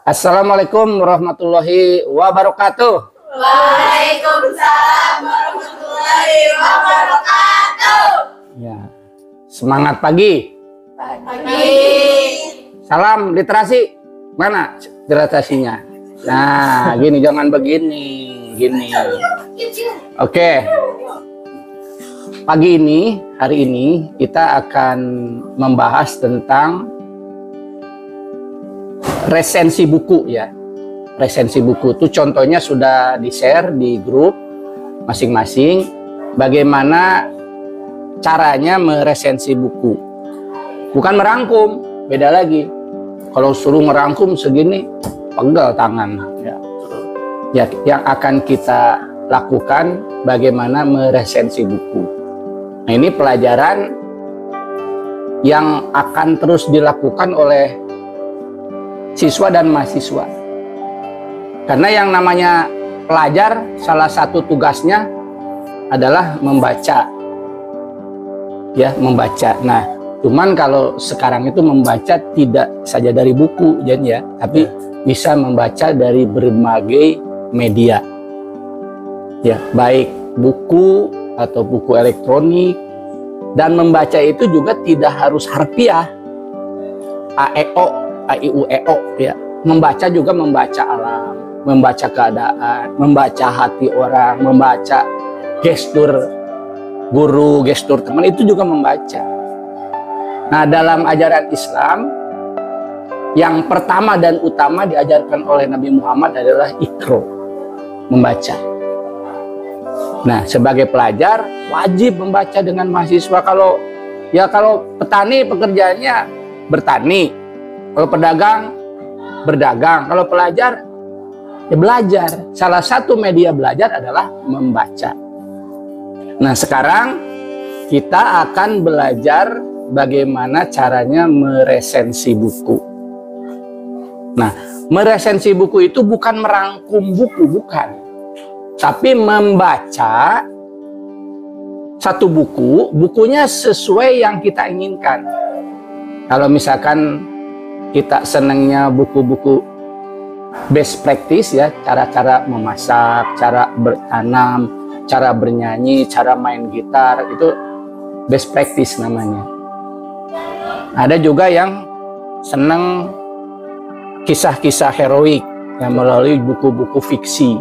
Assalamualaikum warahmatullahi wabarakatuh. Waalaikumsalam warahmatullahi wabarakatuh. Ya, semangat pagi. Pagi. Salam literasi. Mana literasinya? Nah, gini, jangan begini. Gini. Oke. Pagi ini, hari ini kita akan membahas tentang resensi buku ya. Resensi buku itu contohnya sudah di-share di grup masing-masing. Bagaimana caranya meresensi buku. Bukan merangkum, beda lagi. Kalau suruh merangkum segini, pegel tangan. Ya, yang akan kita lakukan bagaimana meresensi buku. Nah, ini pelajaran yang akan terus dilakukan oleh siswa dan mahasiswa. Karena yang namanya pelajar, salah satu tugasnya adalah membaca. Ya, membaca. Nah, cuman kalau sekarang itu membaca tidak saja dari buku, jadi ya, tapi bisa membaca dari berbagai media. Ya, baik buku atau buku elektronik, dan membaca itu juga tidak harus harfiah. A-I-U-E-O ya. Membaca juga membaca alam, membaca keadaan, membaca hati orang, membaca gestur guru, gestur teman, itu juga membaca. Nah, dalam ajaran Islam yang pertama dan utama diajarkan oleh Nabi Muhammad adalah Iqra, membaca. Nah, sebagai pelajar wajib membaca dengan mahasiswa. Kalau petani pekerjaannya bertani, kalau pedagang berdagang, kalau pelajar ya belajar. Salah satu media belajar adalah membaca. Nah, sekarang kita akan belajar bagaimana caranya meresensi buku. Nah, meresensi buku itu bukan merangkum buku, bukan. Tapi membaca satu buku, bukunya sesuai yang kita inginkan. Kalau misalkan kita senangnya buku-buku best practice ya, cara-cara memasak, cara bertanam, cara bernyanyi, cara main gitar, itu best practice namanya. Ada juga yang senang kisah-kisah heroik yang melalui buku-buku fiksi.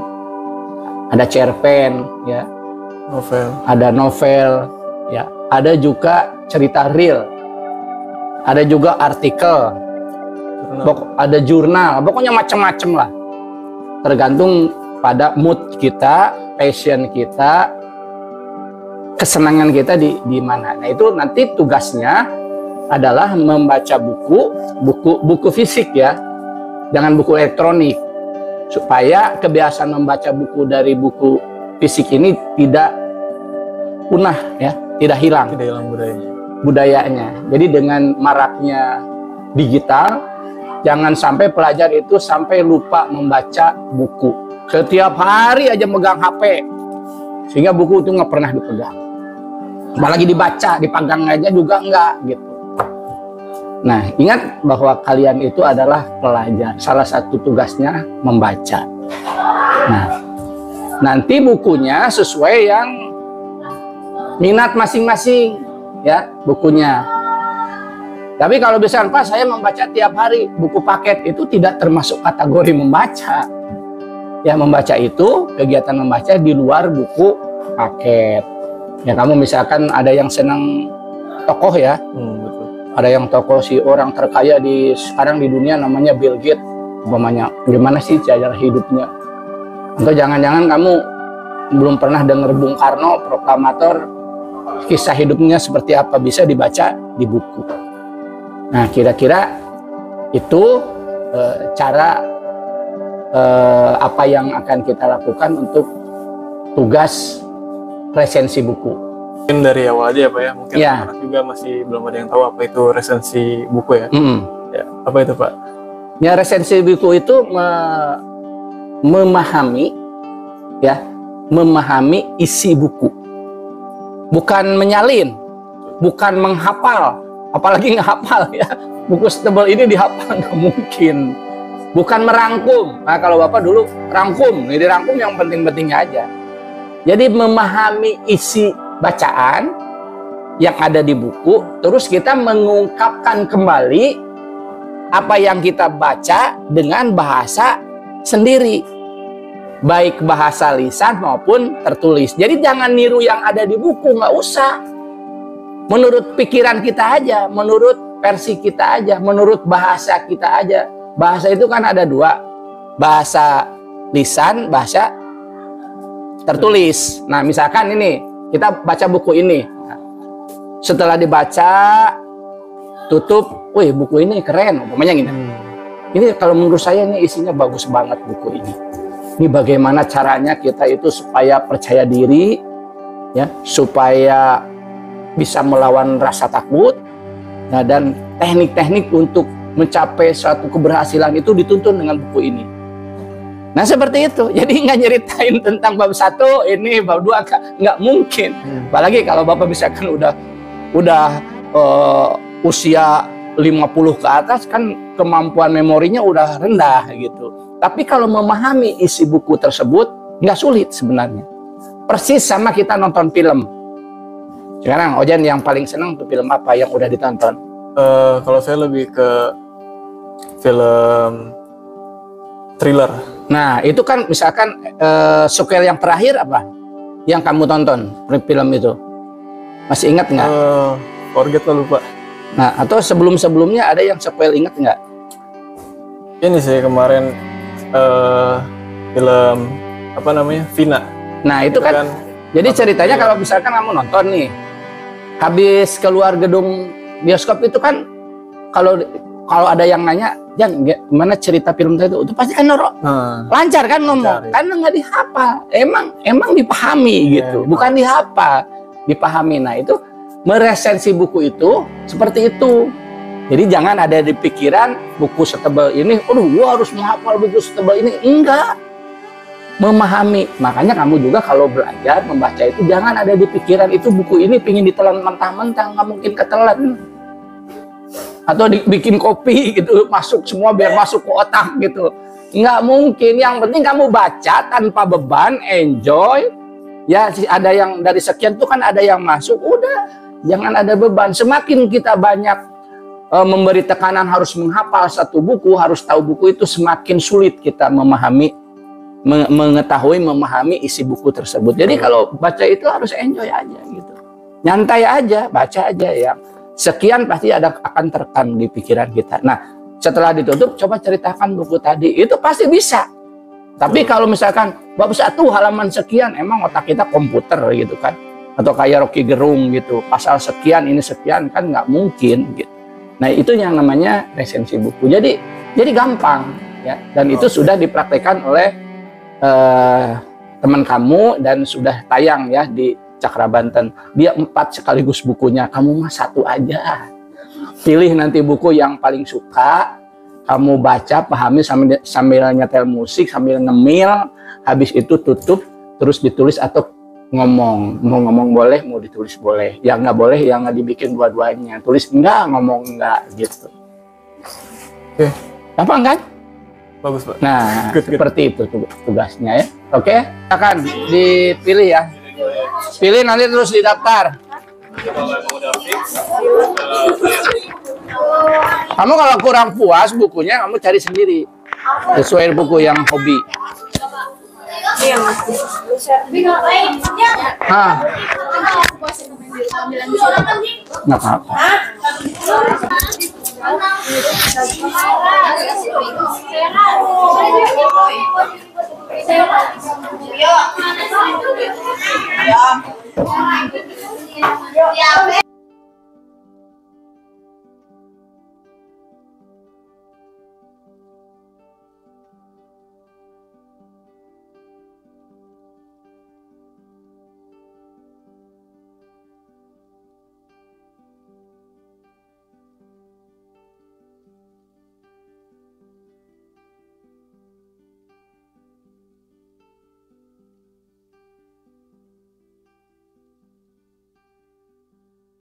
Ada cerpen ya, ada novel ya, ada juga cerita real, ada juga artikel, ada jurnal, pokoknya macam-macam lah. Tergantung pada mood kita, passion kita, kesenangan kita di mana. Nah, itu nanti tugasnya adalah membaca buku fisik ya, jangan buku elektronik, supaya kebiasaan membaca buku dari buku fisik ini tidak punah ya, tidak hilang budayanya. Jadi dengan maraknya digital, jangan sampai pelajar itu sampai lupa membaca buku. Setiap hari aja megang HP, sehingga buku itu nggak pernah dipegang. Apalagi dibaca, dipanggang aja juga enggak gitu. Nah, ingat bahwa kalian itu adalah pelajar. Salah satu tugasnya membaca. Nah, nanti bukunya sesuai yang minat masing-masing ya, bukunya. Tapi kalau misalkan Pak, saya membaca tiap hari, buku paket itu tidak termasuk kategori membaca. Ya, membaca itu kegiatan membaca di luar buku paket. Ya, kamu misalkan ada yang senang tokoh ya, betul. Ada yang tokoh si orang terkaya sekarang di dunia namanya Bill Gates, umpamanya. Gimana sih cara hidupnya? Atau jangan-jangan kamu belum pernah dengar Bung Karno, proklamator, kisah hidupnya seperti apa, bisa dibaca di buku. Nah, kira-kira itu cara apa yang akan kita lakukan untuk tugas resensi buku. Mungkin dari awal aja ya Pak ya, mungkin anak juga masih belum ada yang tahu apa itu resensi buku ya. Ya, apa itu Pak? Ya, resensi buku itu memahami isi buku, bukan menyalin, bukan menghafal, apalagi ngehafal ya. Buku setebal ini dihafal nggak mungkin. bukan merangkum. Nah, kalau Bapak dulu rangkum, ini dirangkum yang penting-pentingnya aja. Jadi memahami isi bacaan yang ada di buku, terus kita mengungkapkan kembali apa yang kita baca dengan bahasa sendiri, baik bahasa lisan maupun tertulis. Jadi jangan niru yang ada di buku, nggak usah. Menurut pikiran kita aja, menurut versi kita aja, menurut bahasa kita aja. Bahasa itu kan ada dua, bahasa lisan, bahasa tertulis. Nah, misalkan ini, kita baca buku ini. Setelah dibaca, tutup, wih buku ini keren, umpamanya gini. Ini kalau menurut saya ini isinya bagus banget buku ini. Ini bagaimana caranya kita itu supaya percaya diri, ya, supaya bisa melawan rasa takut, nah, dan teknik-teknik untuk mencapai suatu keberhasilan itu dituntun dengan buku ini. Nah seperti itu. Jadi nggak nyeritain tentang bab 1 ini, bab 2 nggak mungkin. Apalagi kalau Bapak misalkan udah usia 50 ke atas, kan kemampuan memorinya udah rendah gitu. Tapi kalau memahami isi buku tersebut nggak sulit sebenarnya. Persis sama kita nonton film. Sekarang Ojan yang paling senang tuh film apa yang udah ditonton? Kalau saya lebih ke film thriller. Nah itu kan misalkan sequel yang terakhir apa yang kamu tonton film itu? Masih ingat nggak? Forget lah, lupa. Nah atau sebelum-sebelumnya ada yang sequel, ingat nggak? Ini sih kemarin film apa namanya, Vina. Nah itu kan jadi ceritanya kalau misalkan kamu nonton nih, habis keluar gedung bioskop itu kan kalau ada yang nanya, Jan, gimana cerita film itu pasti kan lancar kan ngomong, karena nggak dihafal, emang dipahami gitu, bukan dihafal, dipahami. Nah itu meresensi buku itu seperti itu. Jadi jangan ada di pikiran buku setebal ini, gua harus menghafal buku setebal ini, enggak. Memahami. Makanya kamu juga kalau belajar membaca itu jangan ada di pikiran itu buku ini pingin ditelan mentah-mentah, nggak mungkin ketelan. Atau dibikin kopi gitu, masuk semua biar masuk ke otak gitu, nggak mungkin. Yang penting kamu baca tanpa beban, enjoy. Ya ada yang dari sekian tuh kan ada yang masuk, udah jangan ada beban. Semakin kita banyak memberi tekanan harus menghafal satu buku, harus tahu buku itu, semakin sulit kita memahami, mengetahui, memahami isi buku tersebut. Jadi kalau baca itu harus enjoy aja gitu, nyantai aja, baca aja ya. Sekian pasti akan terekam di pikiran kita. Nah setelah ditutup, coba ceritakan buku tadi, itu pasti bisa. Tapi kalau misalkan bab 1 halaman sekian, emang otak kita komputer gitu kan, atau kayak Rocky Gerung gitu, pasal sekian ini sekian, kan nggak mungkin gitu. Nah itu yang namanya resensi buku. Jadi gampang ya, dan itu sudah dipraktekkan oleh teman kamu dan sudah tayang ya di Cakra Banten. Dia 4 sekaligus bukunya, kamu mah 1 aja. Pilih nanti buku yang paling suka, kamu baca, pahami sambil nyetel musik, sambil ngemil, habis itu tutup, terus ditulis atau ngomong. Mau ngomong boleh, mau ditulis boleh. Yang nggak boleh, yang nggak dibikin dua-duanya. Tulis enggak, ngomong enggak gitu. Oke. Gampang kan? Bagus, Pak. Nah, seperti itu tugasnya ya. Oke, akan dipilih ya. Pilih nanti terus didaftar. Kamu kalau kurang puas bukunya, kamu cari sendiri. Sesuai buku yang hobi. Iya, Mas. Nggak apa-apa. Ya.